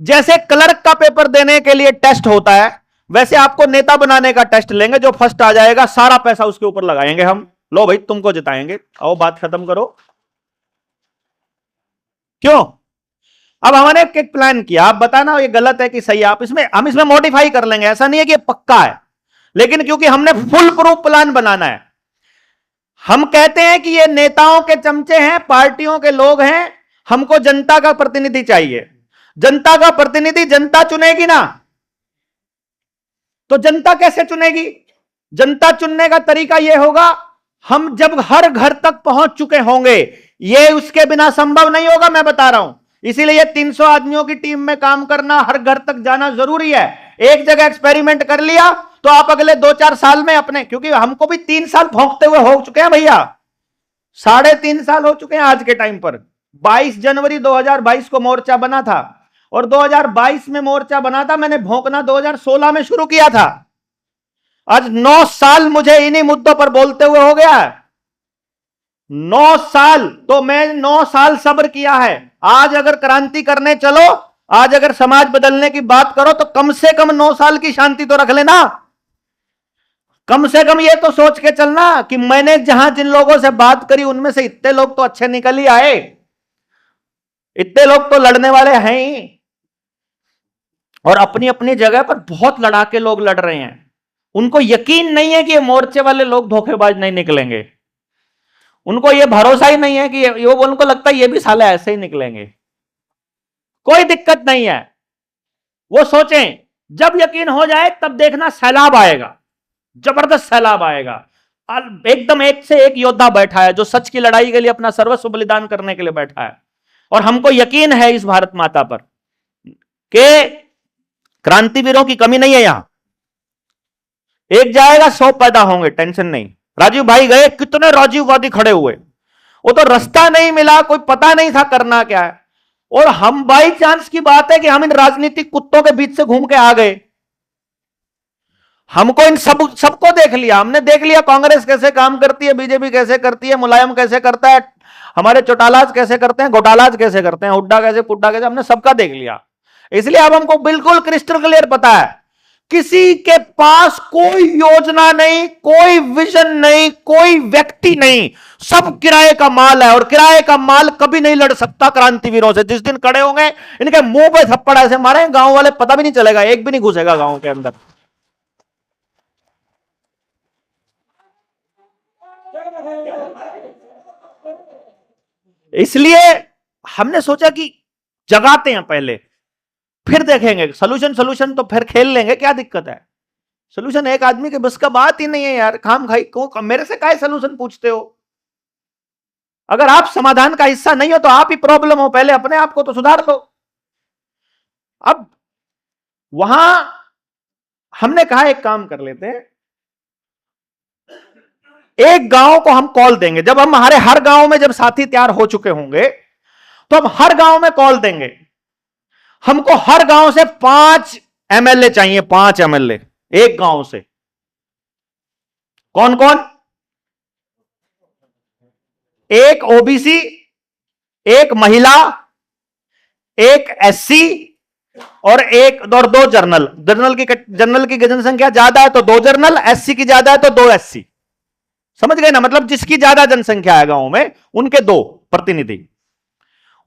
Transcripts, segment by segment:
जैसे क्लर्क का पेपर देने के लिए टेस्ट होता है, वैसे आपको नेता बनाने का टेस्ट लेंगे। जो फर्स्ट आ जाएगा सारा पैसा उसके ऊपर लगाएंगे हम, लो भाई तुमको जिताएंगे, आओ बात खत्म करो। क्यों? अब हमने एक प्लान किया, आप बताना ये गलत है कि सही है, आप इसमें हम इसमें मॉडिफाई कर लेंगे, ऐसा नहीं है कि ये पक्का है, लेकिन क्योंकि हमने फुल प्रूफ प्लान बनाना है। हम कहते हैं कि ये नेताओं के चमचे हैं, पार्टियों के लोग हैं, हमको जनता का प्रतिनिधि चाहिए। जनता का प्रतिनिधि जनता चुनेगी ना, तो जनता कैसे चुनेगी? जनता चुनने का तरीका यह होगा, हम जब हर घर तक पहुंच चुके होंगे, यह उसके बिना संभव नहीं होगा, मैं बता रहा हूं। इसीलिए 300 आदमियों की टीम में काम करना, हर घर तक जाना जरूरी है। एक जगह एक्सपेरिमेंट कर लिया तो आप अगले 2-4 साल में अपने, क्योंकि हमको भी 3 साल भोंकते हुए हो चुके हैं भैया, 3.5 साल हो चुके हैं आज के टाइम पर। 22 जनवरी 2022 को मोर्चा बना था, और 2022 में मोर्चा बना था, मैंने भोंकना 2016 में शुरू किया था। आज 9 साल मुझे इन्हीं मुद्दों पर बोलते हुए हो गया है। 9 साल, तो मैं 9 साल सब्र किया है। आज अगर क्रांति करने चलो, आज अगर समाज बदलने की बात करो, तो कम से कम 9 साल की शांति तो रख लेना। कम से कम ये तो सोच के चलना कि मैंने जहां जिन लोगों से बात करी, उनमें से इतने लोग तो अच्छे निकल ही आए, इतने लोग तो लड़ने वाले हैं ही, और अपनी अपनी जगह पर बहुत लड़ाके लोग लड़ रहे हैं। उनको यकीन नहीं है कि ये मोर्चे वाले लोग धोखेबाज नहीं निकलेंगे, उनको ये भरोसा ही नहीं है कि ये, उनको लगता है ये भी साले ऐसे ही निकलेंगे। कोई दिक्कत नहीं है, वो सोचें, जब यकीन हो जाए तब देखना सैलाब आएगा, जबरदस्त सैलाब आएगा। एकदम एक से एक योद्धा बैठा है जो सच की लड़ाई के लिए अपना सर्वस्व बलिदान करने के लिए बैठा है, और हमको यकीन है इस भारत माता पर कि क्रांतिवीरों की कमी नहीं है। यहां एक जाएगा 100 पैदा होंगे, टेंशन नहीं। राजीव भाई गए, कितने राजीववादी खड़े हुए, वो तो रास्ता नहीं मिला, कोई पता नहीं था करना क्या है, और हम बाई चांस की बात है कि हम इन राजनीतिक कुत्तों के बीच से घूम के आ गए। हमको इन सबको देख लिया, हमने देख लिया कांग्रेस कैसे काम करती है, बीजेपी कैसे करती है, मुलायम कैसे करता है, हमारे चौटालाज कैसे करते हैं, घोटालाज कैसे करते हैं, हुड्डा कैसे पुड्डा कैसे, हमने सबका देख लिया। इसलिए अब हमको बिल्कुल क्रिस्टल क्लियर पता है, किसी के पास कोई योजना नहीं, कोई विजन नहीं, कोई व्यक्ति नहीं, सब किराए का माल है, और किराए का माल कभी नहीं लड़ सकता क्रांतिवीरों से। जिस दिन खड़े होंगे, इनके मुंह पे थप्पड़ ऐसे मारे, गांव वाले पता भी नहीं चलेगा, एक भी नहीं घुसेगा गांव के अंदर। इसलिए हमने सोचा कि जगाते हैं पहले, फिर देखेंगे सोल्यूशन तो फिर खेल लेंगे, क्या दिक्कत है। सोल्यूशन एक आदमी के बस का बात ही नहीं है यार, खाम खाई को मेरे से काय सोल्यूशन पूछते हो। अगर आप समाधान का हिस्सा नहीं हो तो आप ही प्रॉब्लम हो, पहले अपने आप को तो सुधार दो। अब वहां हमने कहा एक काम कर लेते हैं, एक गांव को हम कॉल देंगे, जब हमारे हर गांव में जब साथी तैयार हो चुके होंगे, तो हम हर गांव में कॉल देंगे। हमको हर गांव से 5 एमएलए चाहिए, 5 एमएलए एक गांव से। कौन कौन? एक ओबीसी, एक महिला, एक एससी, और 2 जनरल की जनसंख्या ज्यादा है तो 2 जनरल, एससी की ज्यादा है तो 2 एससी। समझ गए ना, मतलब जिसकी ज्यादा जनसंख्या है गांव में, उनके 2 प्रतिनिधि।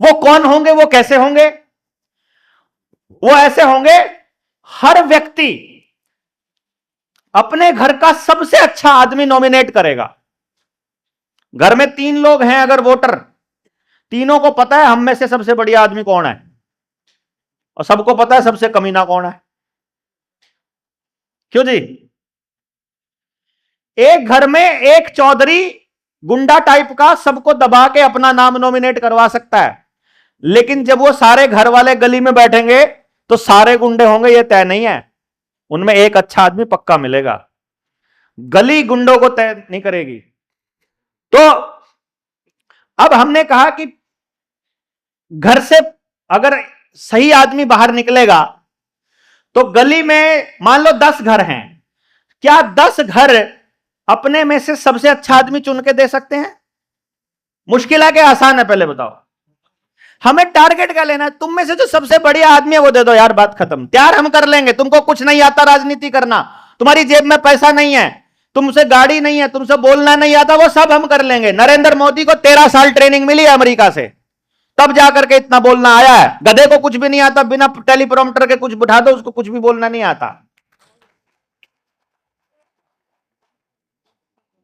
वो कौन होंगे, वो कैसे होंगे? वो ऐसे होंगे, हर व्यक्ति अपने घर का सबसे अच्छा आदमी नॉमिनेट करेगा। घर में 3 लोग हैं अगर वोटर, तीनों को पता है हम में से सबसे बढ़िया आदमी कौन है, और सबको पता है सबसे कमीना कौन है। क्यों जी? एक घर में एक चौधरी गुंडा टाइप का सबको दबा के अपना नाम नॉमिनेट करवा सकता है, लेकिन जब वो सारे घर वाले गली में बैठेंगे तो सारे गुंडे होंगे ये तय नहीं है, उनमें एक अच्छा आदमी पक्का मिलेगा। गली गुंडों को तय नहीं करेगी। तो अब हमने कहा कि घर से अगर सही आदमी बाहर निकलेगा तो गली में मान लो 10 घर हैं, क्या 10 घर अपने में से सबसे अच्छा आदमी चुन के दे सकते हैं? मुश्किल है कि आसान है, पहले बताओ। हमें टारगेट क्या लेना है? तुम में से जो सबसे बढ़िया आदमी है वो दे दो यार, बात खत्म। तैयार हम कर लेंगे। तुमको कुछ नहीं आता राजनीति करना, तुम्हारी जेब में पैसा नहीं है, तुमसे गाड़ी नहीं है, तुमसे बोलना नहीं आता, वो सब हम कर लेंगे। नरेंद्र मोदी को 13 साल ट्रेनिंग मिली है अमेरिका से, तब जाकर के इतना बोलना आया है। गधे को कुछ भी नहीं आता, बिना टेलीप्रॉम्प्टर के कुछ बिठा दो उसको कुछ भी बोलना नहीं आता।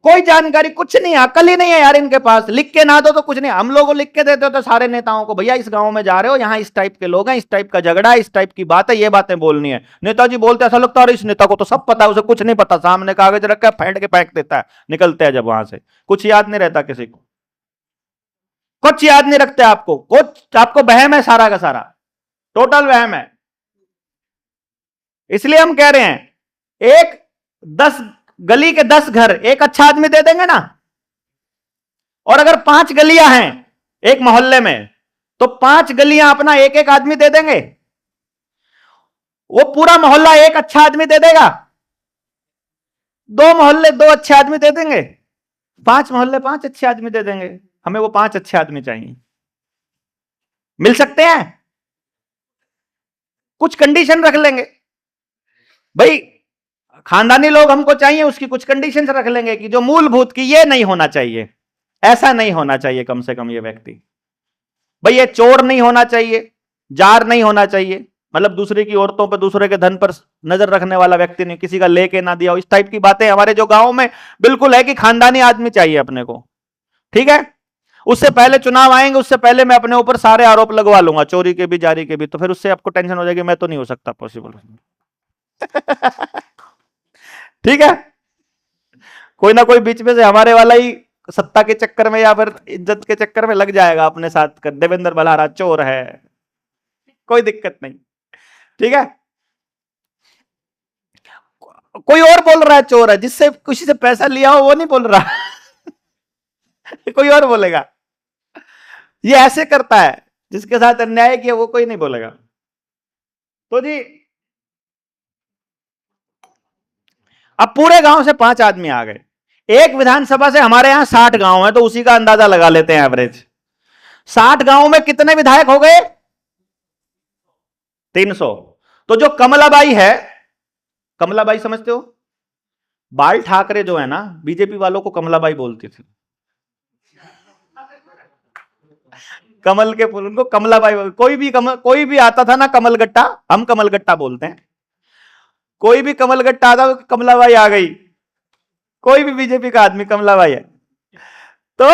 कोई जानकारी कुछ नहीं, अकल ही नहीं है यार इनके पास। लिख के ना दो तो कुछ नहीं। हम लोगों को लिख के देते होते सारे नेताओं को, भैया इस गांव में जा रहे हो, यहां इस टाइप के लोग हैं, इस टाइप का झगड़ा है, इस टाइप की बात है, ये बातें बोलनी है। नेताजी बोलते ऐसा लगता है इस नेता को तो सब पता है, उसे कुछ नहीं पता। सामने कागज रख के फेंट के फेंक देता है, निकलते हैं जब वहां से। कुछ याद नहीं रहता किसी को, कुछ याद नहीं रखते आपको, कुछ आपको वहम है सारा का सारा, टोटल वहम है। इसलिए हम कह रहे हैं एक 10 गली के 10 घर एक अच्छा आदमी दे देंगे ना, और अगर 5 गलियां हैं एक मोहल्ले में तो 5 गलियां अपना एक एक आदमी दे देंगे। वो पूरा मोहल्ला एक अच्छा आदमी दे देगा, 2 मोहल्ले 2 अच्छे आदमी दे देंगे, 5 मोहल्ले 5 अच्छे आदमी दे देंगे। हमें वो 5 अच्छे आदमी चाहिए। मिल सकते हैं? कुछ कंडीशन रख लेंगे भाई, खानदानी लोग हमको चाहिए, उसकी कुछ कंडीशन रख लेंगे कि जो मूलभूत की ये नहीं होना चाहिए, ऐसा नहीं होना चाहिए कम से कम ये व्यक्ति। भाई ये चोर नहीं होना चाहिए, जार नहीं होना चाहिए, मतलब दूसरे की औरतों पर दूसरे के धन पर नजर रखने वाला व्यक्ति नहीं, किसी का लेके ना दिया हो, इस टाइप की बातें हमारे जो गांव में बिल्कुल है कि खानदानी आदमी चाहिए अपने को। ठीक है, उससे पहले चुनाव आएंगे, उससे पहले मैं अपने ऊपर सारे आरोप लगवा लूंगा, चोरी के भी जारी के भी, तो फिर उससे आपको टेंशन हो जाएगी, मैं तो नहीं हो सकता पॉसिबल। ठीक है, कोई ना कोई बीच में से हमारे वाला ही सत्ता के चक्कर में या फिर इज्जत के चक्कर में लग जाएगा अपने साथ कर, देवेंद्र बल्हारा चोर है, कोई दिक्कत नहीं। ठीक है, कोई और बोल रहा है चोर है, जिससे किसी से पैसा लिया हो वो नहीं बोल रहा। कोई और बोलेगा। ये ऐसे करता है, जिसके साथ अन्याय किया वो कोई नहीं बोलेगा। तो जी अब पूरे गांव से 5 आदमी आ गए, एक विधानसभा से हमारे यहां 60 गांव है, तो उसी का अंदाजा लगा लेते हैं एवरेज। 60 गांव में कितने विधायक हो गए? 300। तो जो कमलाबाई है, कमलाबाई समझते हो? बाल ठाकरे जो है ना, बीजेपी वालों को कमलाबाई बोलती थी। कमल के फूल, उनको कमलाबाई। कोई भी आता था ना कमलगट्टा, हम कमलगट्टा बोलते हैं, कोई भी कमलगट्टा आता कमलाबाई आ गई, कोई भी बीजेपी का आदमी कमलाबाई है। तो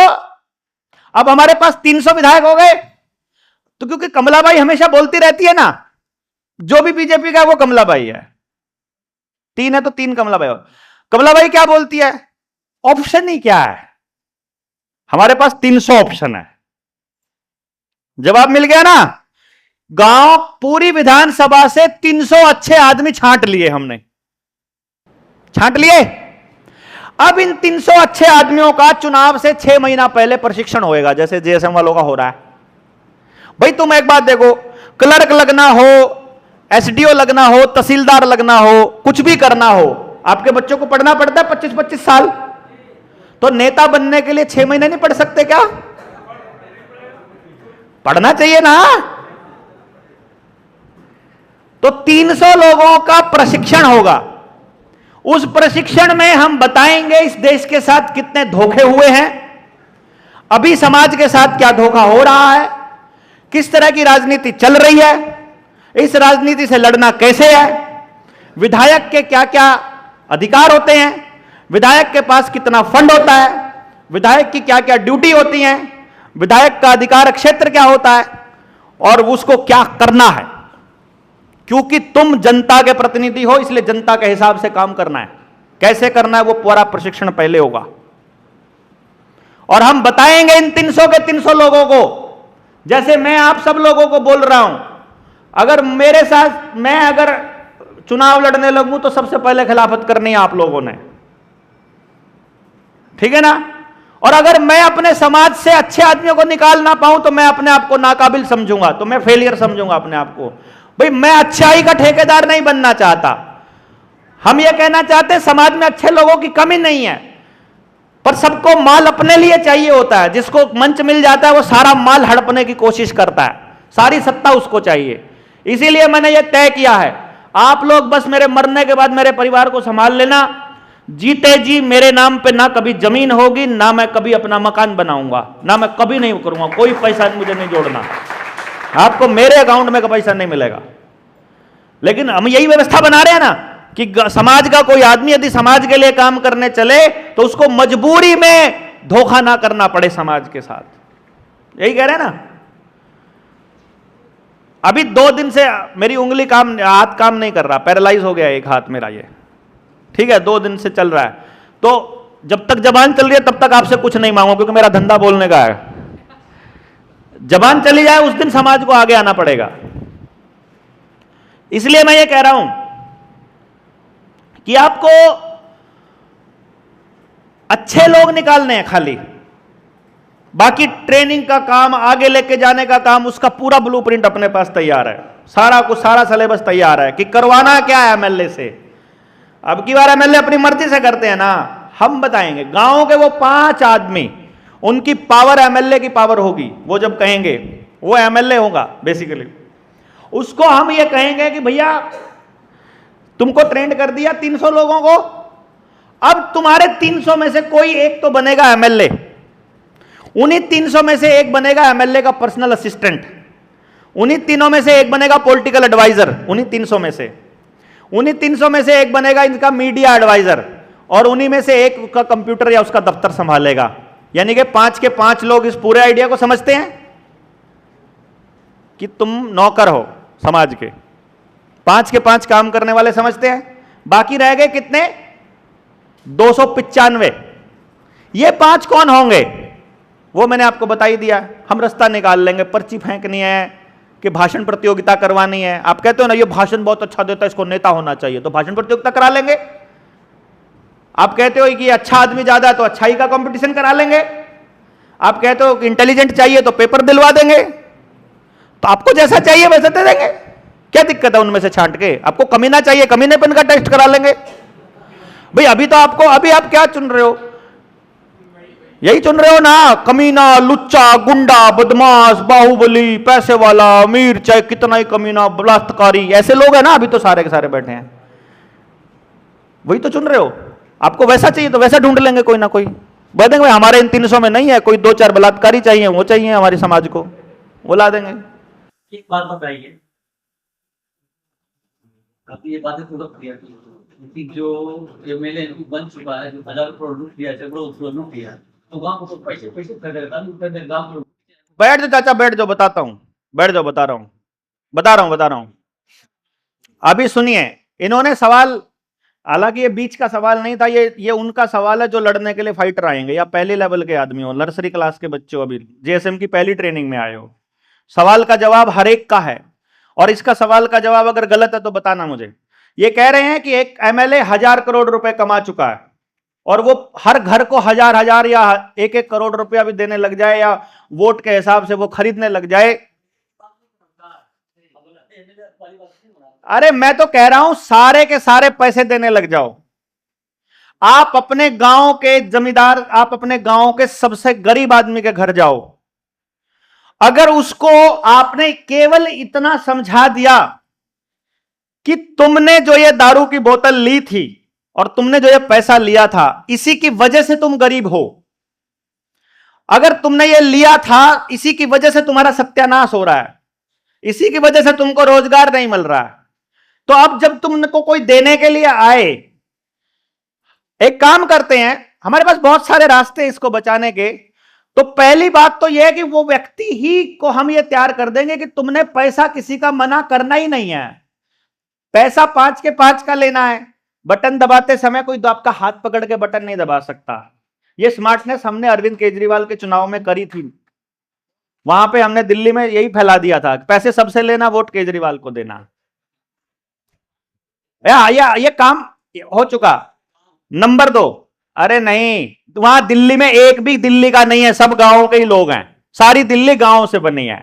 अब हमारे पास 300 विधायक हो गए, तो क्योंकि कमलाबाई हमेशा बोलती रहती है ना, जो भी बीजेपी का है वो कमलाबाई है। 3 है तो 3 कमलाबाई। कमलाबाई क्या बोलती है? ऑप्शन ही क्या है, हमारे पास 300 ऑप्शन है। जवाब मिल गया ना। गांव पूरी विधानसभा से 300 अच्छे आदमी छांट लिए हमने, छांट लिए। अब इन 300 अच्छे आदमियों का चुनाव से 6 महीना पहले प्रशिक्षण होएगा, जैसे जेएसएम वालों का हो रहा है। भाई तुम एक बात देखो, क्लर्क लगना हो, एसडीओ लगना हो, तहसीलदार लगना हो, कुछ भी करना हो, आपके बच्चों को पढ़ना पड़ता है 25-25 साल। तो नेता बनने के लिए 6 महीने नहीं पढ़ सकते क्या? पढ़ना चाहिए ना। तो 300 लोगों का प्रशिक्षण होगा। उस प्रशिक्षण में हम बताएंगे इस देश के साथ कितने धोखे हुए हैं, अभी समाज के साथ क्या धोखा हो रहा है, किस तरह की राजनीति चल रही है, इस राजनीति से लड़ना कैसे है, विधायक के क्या क्या अधिकार होते हैं, विधायक के पास कितना फंड होता है, विधायक की क्या क्या ड्यूटी होती है, विधायक का अधिकार क्षेत्र क्या होता है और उसको क्या करना है। क्योंकि तुम जनता के प्रतिनिधि हो, इसलिए जनता के हिसाब से काम करना है। कैसे करना है वो पूरा प्रशिक्षण पहले होगा, और हम बताएंगे इन 300 के 300 लोगों को। जैसे मैं आप सब लोगों को बोल रहा हूं, अगर मेरे साथ मैं अगर चुनाव लड़ने लगूं तो सबसे पहले खिलाफत करनी है आप लोगों ने, ठीक है ना। और अगर मैं अपने समाज से अच्छे आदमियों को निकाल ना पाऊं तो मैं अपने आप को नाकाबिल समझूंगा, तो मैं फेलियर समझूंगा अपने आप को। भाई मैं अच्छाई का ठेकेदार नहीं बनना चाहता। हम ये कहना चाहते हैं समाज में अच्छे लोगों की कमी नहीं है, पर सबको माल अपने लिए चाहिए होता है। जिसको मंच मिल जाता है वो सारा माल हड़पने की कोशिश करता है, सारी सत्ता उसको चाहिए। इसीलिए मैंने ये तय किया है, आप लोग बस मेरे मरने के बाद मेरे परिवार को संभाल लेना। जीते जी मेरे नाम पे ना कभी जमीन होगी, ना मैं कभी अपना मकान बनाऊंगा, ना मैं कभी नहीं करूंगा, कोई पैसा मुझे नहीं जोड़ना, आपको मेरे अकाउंट में का पैसा नहीं मिलेगा। लेकिन हम यही व्यवस्था बना रहे हैं ना कि समाज का कोई आदमी यदि समाज के लिए काम करने चले तो उसको मजबूरी में धोखा ना करना पड़े समाज के साथ, यही कह रहे हैं ना। अभी 2 दिन से मेरी उंगली हाथ काम नहीं कर रहा, पैरालाइज हो गया एक हाथ मेरा, ये ठीक है, 2 दिन से चल रहा है। तो जब तक जबान चल रही है तब तक आपसे कुछ नहीं मांगो, क्योंकि मेरा धंधा बोलने का है। जबान चली जाए उस दिन समाज को आगे आना पड़ेगा। इसलिए मैं ये कह रहा हूं कि आपको अच्छे लोग निकालने हैं खाली, बाकी ट्रेनिंग का काम, आगे लेके जाने का काम, उसका पूरा ब्लूप्रिंट अपने पास तैयार है, सारा सिलेबस तैयार है कि करवाना क्या है एमएलए से। अब की बार एमएलए अपनी मर्जी से करते हैं ना, हम बताएंगे। गांव के वो 5 आदमी, उनकी पावर एमएलए की पावर होगी, वो जब कहेंगे वो एमएलए होगा बेसिकली। उसको हम ये कहेंगे कि भैया तुमको ट्रेंड कर दिया 300 लोगों को, अब तुम्हारे 300 में से कोई एक तो बनेगा एमएलए, उन्हीं 300 में से एक बनेगा एमएलए का पर्सनल असिस्टेंट, उन्हीं तीनों में से एक बनेगा पॉलिटिकल एडवाइजर, उन्हीं 300 में से, उन्हीं 300 में से एक बनेगा इनका मीडिया एडवाइजर, और उन्हीं में से एक का कंप्यूटर या उसका दफ्तर संभालेगा। यानी कि 5 के 5 लोग इस पूरे आइडिया को समझते हैं कि तुम नौकर हो समाज के, 5 के 5 काम करने वाले समझते हैं। बाकी रह गए कितने? 295। ये 5 कौन होंगे वो मैंने आपको बता ही दिया। हम रास्ता निकाल लेंगे, पर्ची फेंकनी है कि भाषण प्रतियोगिता करवानी है। आप कहते हो ना ये भाषण बहुत अच्छा देता है, इसको नेता होना चाहिए, तो भाषण प्रतियोगिता करा लेंगे। आप कहते हो कि अच्छा आदमी ज्यादा है तो अच्छाई का कंपटीशन करा लेंगे। आप कहते हो कि इंटेलिजेंट चाहिए तो पेपर दिलवा देंगे। तो आपको जैसा चाहिए वैसा दे देंगे, क्या दिक्कत है उनमें से छांट के? आपको कमीना चाहिए, कमीनेपन का टेस्ट करा लेंगे। भाई अभी तो आपको, अभी आप क्या चुन रहे हो? यही चुन रहे हो ना, कमीना, लुच्चा, गुंडा, बदमाश, बाहुबली, पैसे वाला, अमीर, चाहे कितना ही कमीना, बलात्कारी, ऐसे लोग हैं ना अभी तो सारे के सारे बैठे हैं। वही तो चुन रहे हो। आपको वैसा चाहिए तो वैसा ढूंढ लेंगे कोई ना कोई। बोल देंगे हमारे इन 300 में नहीं है, कोई 2-4 बलात्कारी चाहिए, वो चाहिए हमारे समाज को, वो ला देंगे। एक बात बताइए, आपने ये बातें पूरा किया कि जो एमएलए बन चुका है, जो 1000 करोड़ लूट लिया, लूट लिया, तो गांव को पैसे कर देगा, गांव को। बैठ जाओ चाचा, बैठ जाओ, बताता हूं, बैठ जाओ, बता रहा हूं। अभी सुनिए, इन्होंने सवाल, हालांकि ये बीच का सवाल नहीं था, ये उनका सवाल है जो लड़ने के लिए फाइटर आएंगे, या पहले लेवल के आदमी हो, नर्सरी क्लास के बच्चे हो, अभी जेएसएम की पहली ट्रेनिंग में आए हो। सवाल का जवाब हर एक का है, और इसका सवाल का जवाब अगर गलत है तो बताना मुझे। ये कह रहे हैं कि एक एमएलए 1000 करोड़ रुपए कमा चुका है, और वो हर घर को 1000 या 1-1 करोड़ रुपया भी देने लग जाए, या वोट के हिसाब से वो खरीदने लग जाए। अरे मैं तो कह रहा हूं सारे के सारे पैसे देने लग जाओ। आप अपने गांव के जमींदार, आप अपने गांव के सबसे गरीब आदमी के घर जाओ, अगर उसको आपने केवल इतना समझा दिया कि तुमने जो ये दारू की बोतल ली थी और तुमने जो ये पैसा लिया था, इसी की वजह से तुम गरीब हो, अगर तुमने ये लिया था इसी की वजह से तुम्हारा सत्यानाश हो रहा है, इसी की वजह से तुमको रोजगार नहीं मिल रहा है, तो अब जब तुमको कोई देने के लिए आए, एक काम करते हैं, हमारे पास बहुत सारे रास्ते हैं इसको बचाने के। तो पहली बात तो यह है कि वो व्यक्ति ही को हम ये तैयार कर देंगे कि तुमने पैसा किसी का मना करना ही नहीं है, पैसा 5 के 5 का लेना है। बटन दबाते समय कोई तो आपका हाथ पकड़ के बटन नहीं दबा सकता। ये स्मार्टनेस हमने अरविंद केजरीवाल के चुनाव में करी थी, वहां पे हमने दिल्ली में यही फैला दिया था, पैसे सबसे लेना, वोट केजरीवाल को देना। ये काम हो चुका। नंबर 2, अरे नहीं, वहां दिल्ली में एक भी दिल्ली का नहीं है, सब गांवों के ही लोग हैं, सारी दिल्ली गांवों से बनी है,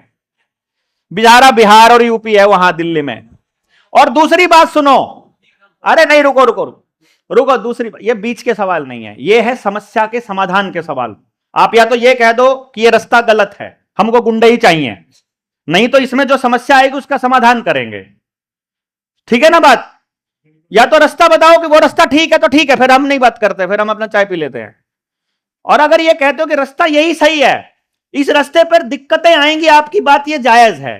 बिहारा बिहार और यूपी है वहां दिल्ली में। और दूसरी बात सुनो, अरे नहीं, रुको, रुको, दूसरी ये बीच के सवाल नहीं है, ये है समस्या के समाधान के सवाल। आप या तो ये कह दो कि ये रास्ता गलत है, हमको गुंडे ही चाहिए, नहीं तो इसमें जो समस्या आएगी उसका समाधान करेंगे। ठीक है ना बात? या तो रास्ता बताओ कि वो रास्ता ठीक है तो ठीक है, फिर हम नहीं बात करते, फिर हम अपना चाय पी लेते हैं। और अगर ये कहते हो कि रास्ता यही सही है, इस रास्ते पर दिक्कतें आएंगी, आपकी बात ये जायज है,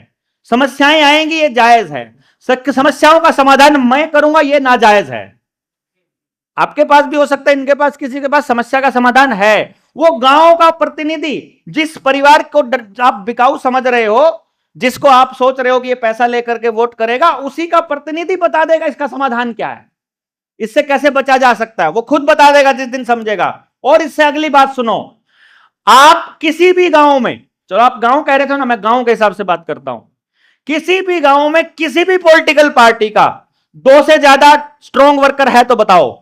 समस्याएं आएंगी ये जायज है, समस्याओं का समाधान मैं करूंगा ये नाजायज है। आपके पास भी हो सकता है, इनके पास, किसी के पास समस्या का समाधान है। वो गांव का प्रतिनिधि, जिस परिवार को आप बिकाऊ समझ रहे हो, जिसको आप सोच रहे हो कि ये पैसा लेकर के वोट करेगा, उसी का प्रतिनिधि बता देगा इसका समाधान क्या है, इससे कैसे बचा जा सकता है, वो खुद बता देगा जिस दिन समझेगा। और इससे अगली बात सुनो, आप किसी भी गांव में, चलो आप गांव कह रहे थे ना, मैं गांव के हिसाब से बात करता हूं, किसी भी गांव में किसी भी पॉलिटिकल पार्टी का 2 से ज्यादा स्ट्रॉन्ग वर्कर है तो बताओ।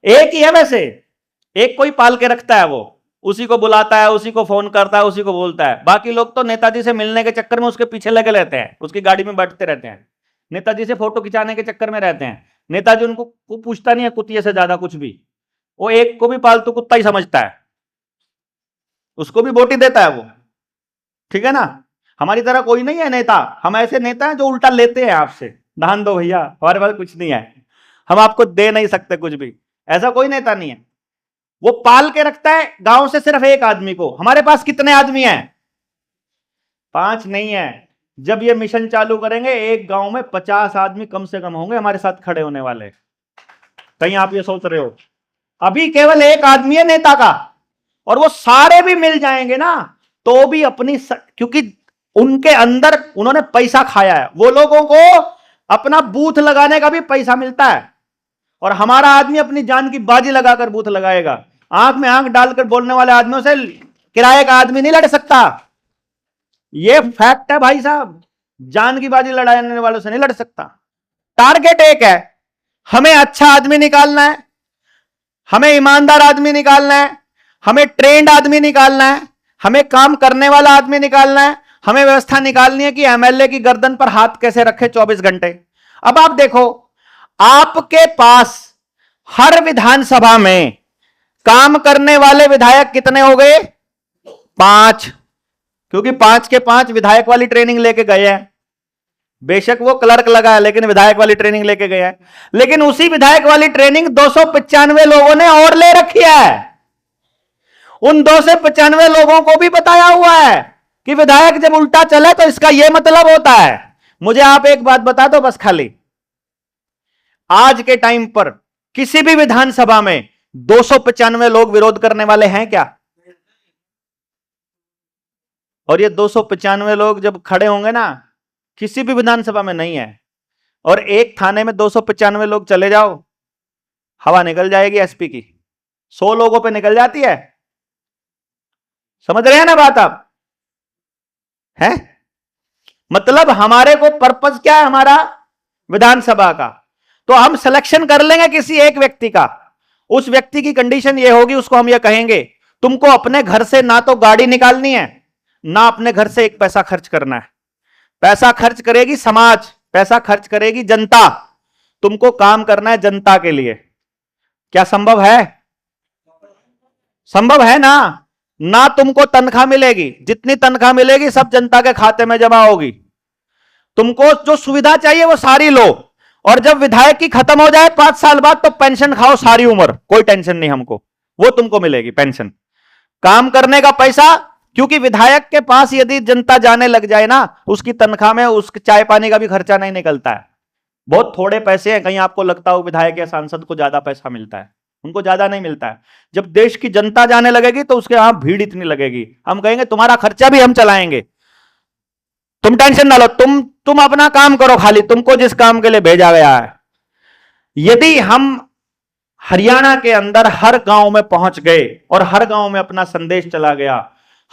एक ही है वैसे, एक कोई पाल के रखता है, वो उसी को बुलाता है, उसी को फोन करता है, उसी को बोलता है। बाकी लोग तो नेताजी से मिलने के चक्कर में उसके पीछे लगे रहते हैं, उसकी गाड़ी में बैठते रहते हैं, नेताजी से फोटो खिंचाने के चक्कर में रहते हैं। नेताजी उनको पूछता नहीं है कुत्ते से ज्यादा कुछ भी, वो एक को भी पालतू कुत्ता ही समझता है, उसको भी वोट ही देता है वो। ठीक है ना? हमारी तरह कोई नहीं है नेता, हम ऐसे नेता हैं जो उल्टा लेते हैं आपसे, दान दो भैया, हमारे पास कुछ नहीं है, हम आपको दे नहीं सकते कुछ भी, ऐसा कोई नेता नहीं है। वो पाल के रखता है गांव से सिर्फ एक आदमी को। हमारे पास कितने आदमी हैं? 5 नहीं है। जब ये मिशन चालू करेंगे, एक गांव में 50 आदमी कम से कम होंगे हमारे साथ खड़े होने वाले। कहीं आप ये सोच रहे हो? अभी केवल एक आदमी है नेता का, और वो सारे भी मिल जाएंगे ना तो भी अपनी क्योंकि उनके अंदर उन्होंने पैसा खाया है, वो लोगों को अपना बूथ लगाने का भी पैसा मिलता है, और हमारा आदमी अपनी जान की बाजी लगाकर बूथ लगाएगा। आंख में आंख डालकर बोलने वाले आदमियों से किराए का आदमी नहीं लड़ सकता, ये फैक्ट है भाई साहब। जान की बाजी लड़ाने वालों से नहीं लड़ सकता। टारगेट एक है, हमें अच्छा आदमी निकालना है, हमें ईमानदार आदमी निकालना है, हमें ट्रेंड आदमी निकालना है, हमें काम करने वाला आदमी निकालना है, हमें व्यवस्था निकालनी है कि एमएलए की गर्दन पर हाथ कैसे रखे 24 घंटे। अब आप देखो, आपके पास हर विधानसभा में काम करने वाले विधायक कितने हो गए? 5, क्योंकि 5 के 5 विधायक वाली ट्रेनिंग लेके गए हैं। बेशक वो क्लर्क लगा है, लेकिन विधायक वाली ट्रेनिंग लेके गए हैं। लेकिन उसी विधायक वाली ट्रेनिंग 295 लोगों ने और ले रखी है। उन 295 लोगों को भी बताया हुआ है कि विधायक जब उल्टा चले तो इसका यह मतलब होता है। मुझे आप एक बात बता दो बस खाली, आज के टाइम पर किसी भी विधानसभा में 295 लोग विरोध करने वाले हैं क्या? और ये 295 लोग जब खड़े होंगे ना, किसी भी विधानसभा में नहीं है, और एक थाने में 295 लोग चले जाओ, हवा निकल जाएगी एसपी की, 100 लोगों पे निकल जाती है। समझ रहे हैं ना बात आप? है मतलब हमारे को पर्पस क्या है हमारा विधानसभा का? तो हम सिलेक्शन कर लेंगे किसी एक व्यक्ति का। उस व्यक्ति की कंडीशन ये होगी, उसको हम ये कहेंगे तुमको अपने घर से ना तो गाड़ी निकालनी है, ना अपने घर से एक पैसा खर्च करना है। पैसा खर्च करेगी समाज, पैसा खर्च करेगी जनता, तुमको काम करना है जनता के लिए। क्या संभव है? संभव है ना? ना तुमको तनख्वाह मिलेगी, जितनी तनख्वाह मिलेगी सब जनता के खाते में जमा होगी। तुमको जो सुविधा चाहिए वो सारी लो, और जब विधायक की खत्म हो जाए 5 साल बाद तो पेंशन खाओ सारी उम्र, कोई टेंशन नहीं हमको, वो तुमको मिलेगी पेंशन। काम करने का पैसा, क्योंकि विधायक के पास यदि जनता जाने लग जाए ना, उसकी तनख्वाह में उसके चाय पानी का भी खर्चा नहीं निकलता है। बहुत थोड़े पैसे हैं, कहीं आपको लगता हो विधायक या सांसद को ज्यादा पैसा मिलता है, उनको ज्यादा नहीं मिलता है। जब देश की जनता जाने लगेगी तो उसके यहां भीड़ इतनी लगेगी, हम कहेंगे तुम्हारा खर्चा भी हम चलाएंगे, तुम टेंशन ना लो, तुम अपना काम करो, खाली तुमको जिस काम के लिए भेजा गया है। यदि हम हरियाणा के अंदर हर गांव में पहुंच गए और हर गांव में अपना संदेश चला गया,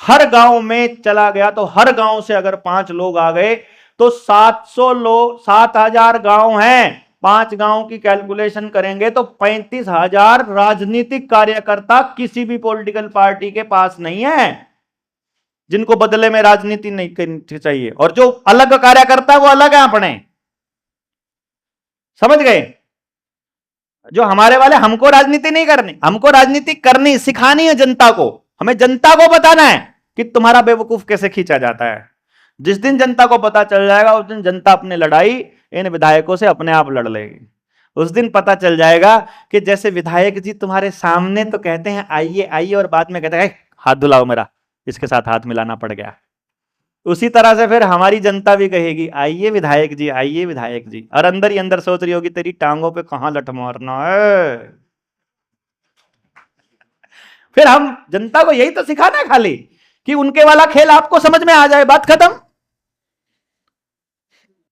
हर गांव में चला गया, तो हर गांव से अगर 5 लोग आ गए तो 700 लोग, 7000 गांव हैं, 5 गांव की कैलकुलेशन करेंगे तो 35,000 राजनीतिक कार्यकर्ता किसी भी पॉलिटिकल पार्टी के पास नहीं है, जिनको बदले में राजनीति नहीं करनी चाहिए। और जो अलग कार्यकर्ता है वो अलग है अपने। समझ गए? जो हमारे वाले, हमको राजनीति नहीं करनी, हमको राजनीति करनी सिखानी है जनता को। हमें जनता को बताना है कि तुम्हारा बेवकूफ कैसे खींचा जाता है। जिस दिन जनता को पता चल जाएगा उस दिन जनता अपनी लड़ाई इन विधायकों से अपने आप लड़ लेगी। उस दिन पता चल जाएगा कि जैसे विधायक जी तुम्हारे सामने तो कहते हैं आइए आइए, और बाद में कहते हैं हाथ धुलाओ मेरा, इसके साथ हाथ मिलाना पड़ गया। उसी तरह से फिर हमारी जनता भी कहेगी आइए विधायक जी, आइए विधायक जी, और अंदर ही अंदर सोच रही होगी तेरी टांगों पे कहां लठ मारना है। फिर हम जनता को यही तो सिखाना है खाली कि उनके वाला खेल आपको समझ में आ जाए, बात खत्म।